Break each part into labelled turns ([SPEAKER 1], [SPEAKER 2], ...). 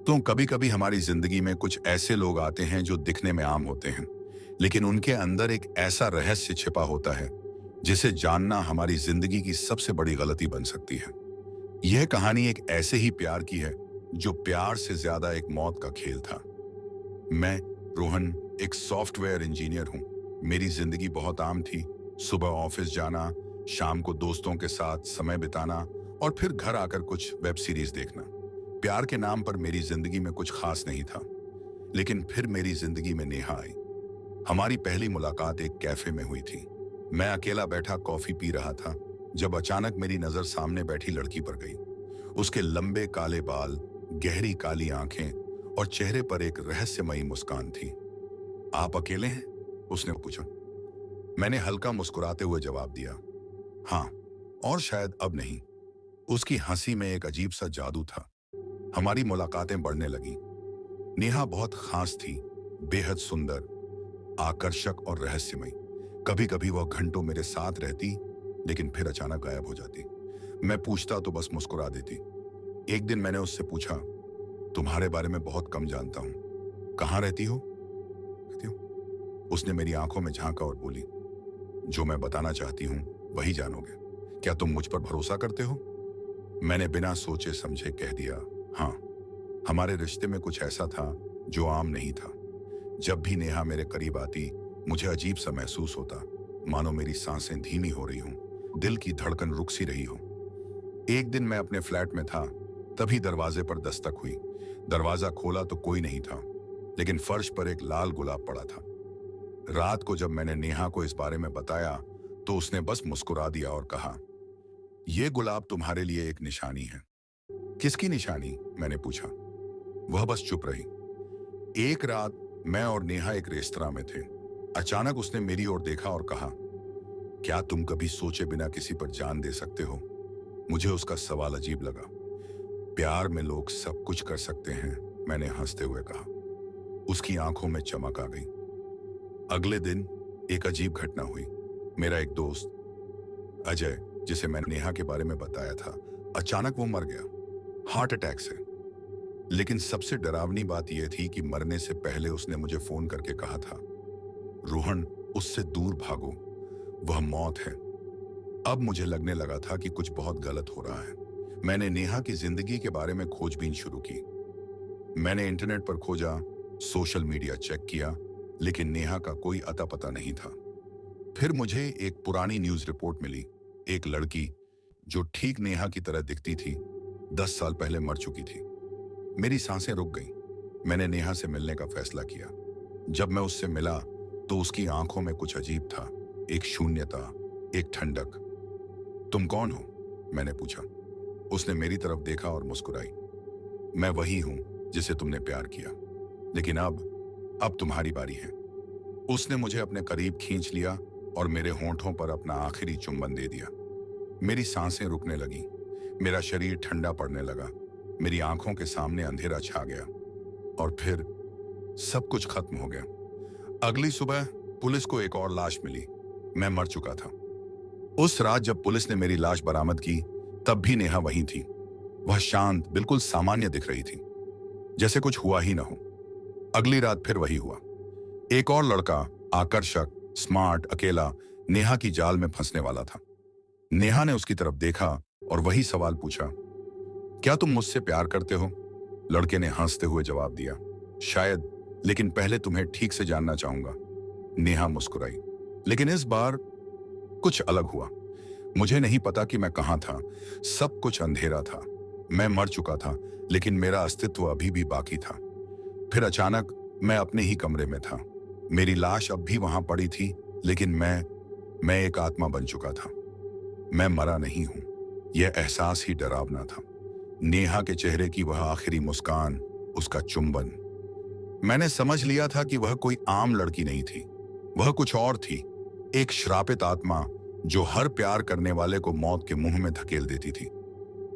[SPEAKER 1] तो कभी कभी हमारी जिंदगी में कुछ ऐसे लोग आते हैं जो दिखने में आम होते हैं, लेकिन उनके अंदर एक ऐसा रहस्य छिपा होता है जिसे जानना हमारी जिंदगी की सबसे बड़ी गलती बन सकती है। यह कहानी एक ऐसे ही प्यार की है जो प्यार से ज्यादा एक मौत का खेल था। मैं रोहन एक सॉफ्टवेयर इंजीनियर हूं। मेरी जिंदगी बहुत आम थी। सुबह ऑफिस जाना, शाम को दोस्तों के साथ समय बिताना और फिर घर आकर कुछ वेब सीरीज देखना। प्यार के नाम पर मेरी जिंदगी में कुछ खास नहीं था। लेकिन फिर मेरी जिंदगी में नेहा आई। हमारी पहली मुलाकात एक कैफे में हुई थी। मैं अकेला बैठा कॉफी पी रहा था जब अचानक मेरी नजर सामने बैठी लड़की पर गई। उसके लंबे काले बाल, गहरी काली आंखें और चेहरे पर एक रहस्यमयी मुस्कान थी। आप अकेले हैं? उसने पूछा। मैंने हल्का मुस्कुराते हुए जवाब दिया, हाँ, और शायद अब नहीं। उसकी हंसी में एक अजीब सा जादू था। हमारी मुलाकातें बढ़ने लगी। नेहा बहुत खास थी, बेहद सुंदर, आकर्षक और रहस्यमयी। कभी कभी वह घंटों मेरे साथ रहती, लेकिन फिर अचानक गायब हो जाती। मैं पूछता तो बस मुस्कुरा देती। एक दिन मैंने उससे पूछा, तुम्हारे बारे में बहुत कम जानता हूं, कहाँ रहती हो? कहती हूँ। उसने मेरी आंखों में झांका और बोली, जो मैं बताना चाहती हूँ वही जानोगे। क्या तुम मुझ पर भरोसा करते हो? मैंने बिना सोचे समझे कह दिया, हाँ। हमारे रिश्ते में कुछ ऐसा था जो आम नहीं था। जब भी नेहा मेरे करीब आती, मुझे अजीब सा महसूस होता, मानो मेरी सांसें धीमी हो रही हूं, दिल की धड़कन रुक सी रही हो। एक दिन मैं अपने फ्लैट में था, तभी दरवाजे पर दस्तक हुई। दरवाजा खोला तो कोई नहीं था, लेकिन फर्श पर एक लाल गुलाब पड़ा था। रात को जब मैंने नेहा को इस बारे में बताया तो उसने बस मुस्कुरा दिया और कहा, यह गुलाब तुम्हारे लिए एक निशानी है। किसकी निशानी? मैंने पूछा। वह बस चुप रही। एक रात मैं और नेहा एक रेस्तरां में थे। अचानक उसने मेरी ओर देखा और कहा, क्या तुम कभी सोचे बिना किसी पर जान दे सकते हो? मुझे उसका सवाल अजीब लगा। प्यार में लोग सब कुछ कर सकते हैं, मैंने हंसते हुए कहा। उसकी आंखों में चमक आ गई। अगले दिन एक अजीब घटना हुई। मेरा एक दोस्त अजय, जिसे मैंने नेहा के बारे में बताया था, अचानक वो मर गया, हार्ट अटैक से। लेकिन सबसे डरावनी बात यह थी कि मरने से पहले उसने मुझे फोन करके कहा था, रोहन, उससे दूर भागो, वह मौत है। अब मुझे लगने लगा था कि कुछ बहुत गलत हो रहा है। मैंने नेहा की जिंदगी के बारे में खोजबीन शुरू की। मैंने इंटरनेट पर खोजा, सोशल मीडिया चेक किया, लेकिन नेहा का कोई अता पता नहीं था। फिर मुझे एक पुरानी न्यूज रिपोर्ट मिली। एक लड़की जो ठीक नेहा की तरह दिखती थी, 10 साल पहले मर चुकी थी। मेरी सांसें रुक गईं। मैंने नेहा से मिलने का फैसला किया। जब मैं उससे मिला तो उसकी आंखों में कुछ अजीब था, एक शून्यता, एक ठंडक। तुम कौन हो? मैंने पूछा। उसने मेरी तरफ देखा और मुस्कुराई। मैं वही हूं जिसे तुमने प्यार किया, लेकिन अब तुम्हारी बारी है। उसने मुझे अपने करीब खींच लिया और मेरे होंठों पर अपना आखिरी चुंबन दे दिया। मेरी सांसें रुकने लगी, मेरा शरीर ठंडा पड़ने लगा, मेरी आंखों के सामने अंधेरा छा गया और फिर सब कुछ खत्म हो गया। अगली सुबह पुलिस को एक और लाश मिली। मैं मर चुका था। उस रात जब पुलिस ने मेरी लाश बरामद की, तब भी नेहा वहीं थी। वह शांत, बिल्कुल सामान्य दिख रही थी, जैसे कुछ हुआ ही ना हो। अगली रात फिर वही हुआ। एक और लड़का, आकर्षक, स्मार्ट, अकेला, नेहा की जाल में फंसने वाला था। नेहा ने उसकी तरफ देखा और वही सवाल पूछा, क्या तुम मुझसे प्यार करते हो? लड़के ने हंसते हुए जवाब दिया, शायद, लेकिन पहले तुम्हें ठीक से जानना चाहूंगा। नेहा मुस्कुराई, लेकिन इस बार कुछ अलग हुआ। मुझे नहीं पता कि मैं कहां था। सब कुछ अंधेरा था। मैं मर चुका था, लेकिन मेरा अस्तित्व अभी भी बाकी था। फिर अचानक मैं अपने ही कमरे में था। मेरी लाश अब भी वहां पड़ी थी, लेकिन मैं एक आत्मा बन चुका था। मैं मरा नहीं हूं। यह एहसास ही डरावना था। नेहा के चेहरे की वह आखिरी मुस्कान, उसका चुंबन। मैंने समझ लिया था कि वह कोई आम लड़की नहीं थी। वह कुछ और थी, एक श्रापित आत्मा जो हर प्यार करने वाले को मौत के मुंह में धकेल देती थी।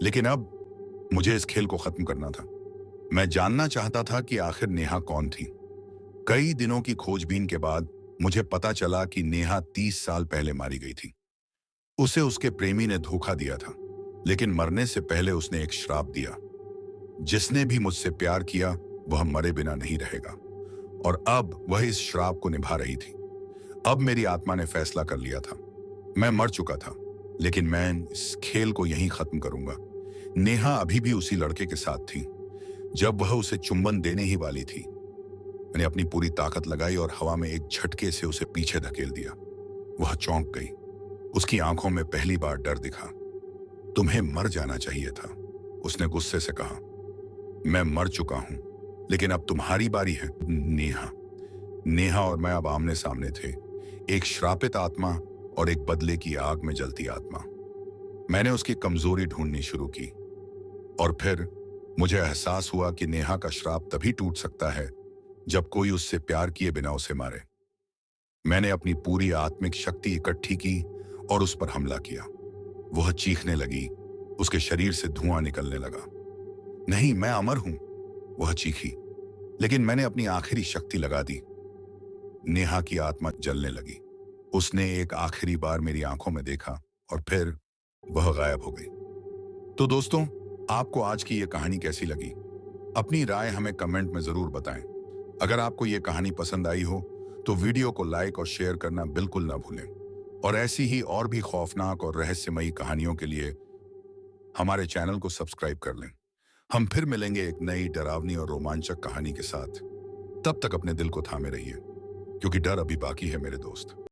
[SPEAKER 1] लेकिन अब मुझे इस खेल को खत्म करना था। मैं जानना चाहता था कि आखिर नेहा कौन थी। कई दिनों की खोजबीन के बाद मुझे पता चला कि नेहा 30 साल पहले मारी गई थी। उसे उसके प्रेमी ने धोखा दिया था, लेकिन मरने से पहले उसने एक श्राप दिया। जिसने भी मुझसे प्यार किया वह मरे बिना नहीं रहेगा। और अब वह इस श्राप को निभा रही थी। अब मेरी आत्मा ने फैसला कर लिया था। मैं मर चुका था, लेकिन मैं इस खेल को यहीं खत्म करूंगा। नेहा अभी भी उसी लड़के के साथ थी। जब वह उसे चुंबन देने ही वाली थी, मैंने अपनी पूरी ताकत लगाई और हवा में एक झटके से उसे पीछे धकेल दिया। वह चौंक गई। उसकी आंखों में पहली बार डर दिखा। तुम्हें मर जाना चाहिए था, उसने गुस्से से कहा। मैं मर चुका हूं, लेकिन अब तुम्हारी बारी है। नेहा नेहा और मैं अब आमने सामने थे, एक श्रापित आत्मा और एक बदले की आग में जलती आत्मा। मैंने उसकी कमजोरी ढूंढनी शुरू की, और फिर मुझे एहसास हुआ कि नेहा का श्राप तभी टूट सकता है जब कोई उससे प्यार किए बिना उसे मारे। मैंने अपनी पूरी आत्मिक शक्ति इकट्ठी की और उस पर हमला किया। वह चीखने लगी, उसके शरीर से धुआं निकलने लगा। नहीं, मैं अमर हूं, वह चीखी। लेकिन मैंने अपनी आखिरी शक्ति लगा दी। नेहा की आत्मा जलने लगी। उसने एक आखिरी बार मेरी आंखों में देखा और फिर वह गायब हो गई। तो दोस्तों, आपको आज की यह कहानी कैसी लगी? अपनी राय हमें कमेंट में जरूर बताएं। अगर आपको यह कहानी पसंद आई हो तो वीडियो को लाइक और शेयर करना बिल्कुल ना भूलें। और ऐसी ही और भी खौफनाक और रहस्यमयी कहानियों के लिए हमारे चैनल को सब्सक्राइब कर लें। हम फिर मिलेंगे एक नई डरावनी और रोमांचक कहानी के साथ। तब तक अपने दिल को थामे रहिए, क्योंकि डर अभी बाकी है मेरे दोस्त।